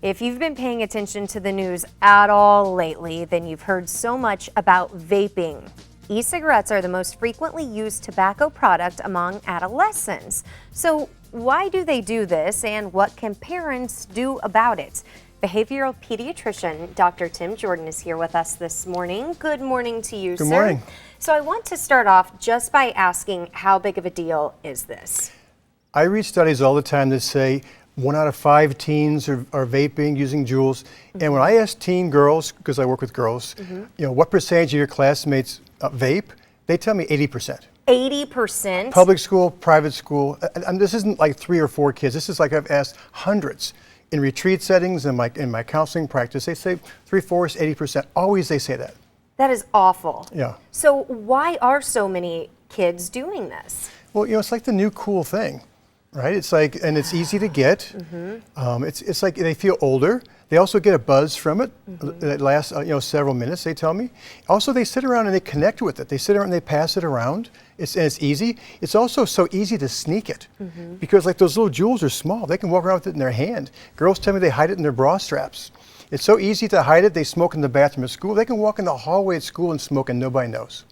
If you've been paying attention to the news at all lately, then you've heard so much about vaping. E-cigarettes are the most frequently used tobacco product among adolescents. So why do they do this, and what can parents do about it? Behavioral pediatrician Dr. Tim Jordan is here with us this morning. Good morning to you, sir. Good morning. So I want to start off just by asking, how big of a deal is this? I read studies all the time that say 1 out of 5 teens are vaping, using Juuls. And when I ask teen girls, because I work with girls, what percentage of your classmates vape, they tell me 80%. 80%? Public school, private school. And this isn't like 3 or 4 kids. This is like I've asked hundreds. In retreat settings, in my counseling practice, they say 3/4, 80%. Always they say that. That is awful. Yeah. So why are so many kids doing this? Well, it's like the new cool thing, right? It's like, and it's easy to get. It's like they feel older. They also get a buzz from it that lasts, several minutes, they tell me. Also, they sit around and they connect with it. They sit around and they pass it around. And it's easy. It's also so easy to sneak it because like those little Juuls are small. They can walk around with it in their hand. Girls tell me they hide it in their bra straps. It's so easy to hide it. They smoke in the bathroom at school. They can walk in the hallway at school and smoke and nobody knows.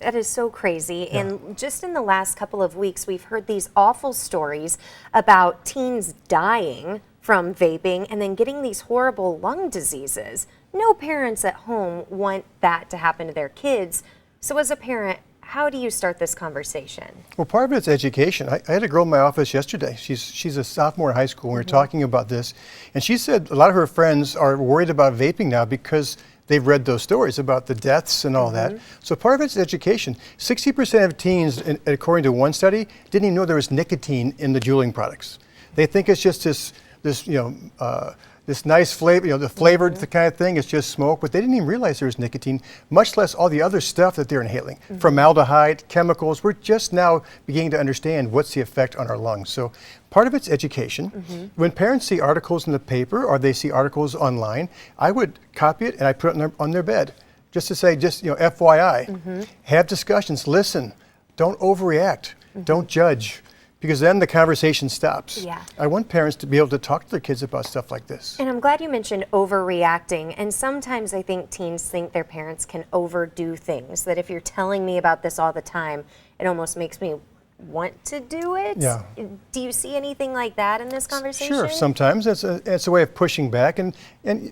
That is so crazy. Yeah. And just in the last couple of weeks, we've heard these awful stories about teens dying from vaping and then getting these horrible lung diseases. No parents at home want that to happen to their kids. So as a parent, how do you start this conversation? Well, part of it's education. I had a girl in my office yesterday. She's a sophomore in high school, and we were talking about this. And she said a lot of her friends are worried about vaping now because they've read those stories about the deaths and all that. So part of it's education. 60% of teens, according to one study, didn't even know there was nicotine in the Juuling products. They think it's just this nice flavor, the flavored kind of thing. It's just smoke, but they didn't even realize there was nicotine, much less all the other stuff that they're inhaling. Formaldehyde, chemicals. We're just now beginning to understand what's the effect on our lungs. So part of it's education. When parents see articles in the paper or they see articles online, I would copy it and I put it on their bed just to say, FYI. Have discussions, listen, don't overreact, don't judge. Because then the conversation stops. Yeah. I want parents to be able to talk to their kids about stuff like this. And I'm glad you mentioned overreacting. And sometimes I think teens think their parents can overdo things. That if you're telling me about this all the time, it almost makes me want to do it. Yeah. Do you see anything like that in this conversation? Sure, sometimes it's a way of pushing back. And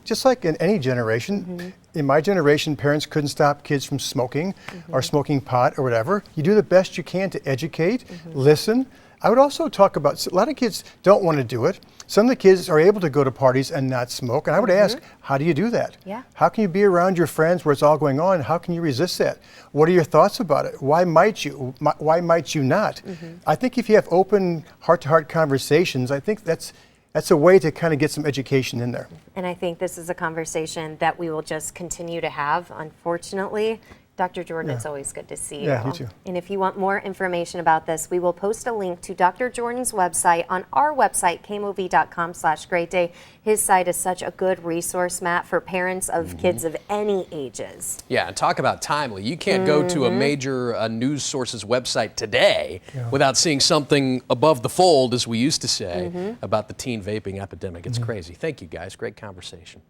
just like in any generation, in my generation, parents couldn't stop kids from smoking or smoking pot or whatever. You do the best you can to educate, listen. I would also talk about, a lot of kids don't want to do it. Some of the kids are able to go to parties and not smoke. And I would ask, how do you do that? Yeah. How can you be around your friends where it's all going on? How can you resist that? What are your thoughts about it? Why might you? Why might you not? I think if you have open heart-to-heart conversations, I think that's a way to kind of get some education in there. And I think this is a conversation that we will just continue to have, unfortunately. Dr. Jordan, it's always good to see you. Yeah, you too. And if you want more information about this, we will post a link to Dr. Jordan's website on our website, kmov.com/greatday. His site is such a good resource, Matt, for parents of kids of any ages. Yeah, and talk about timely. You can't go to a major news source's website today without seeing something above the fold, as we used to say, about the teen vaping epidemic. It's crazy. Thank you, guys. Great conversation.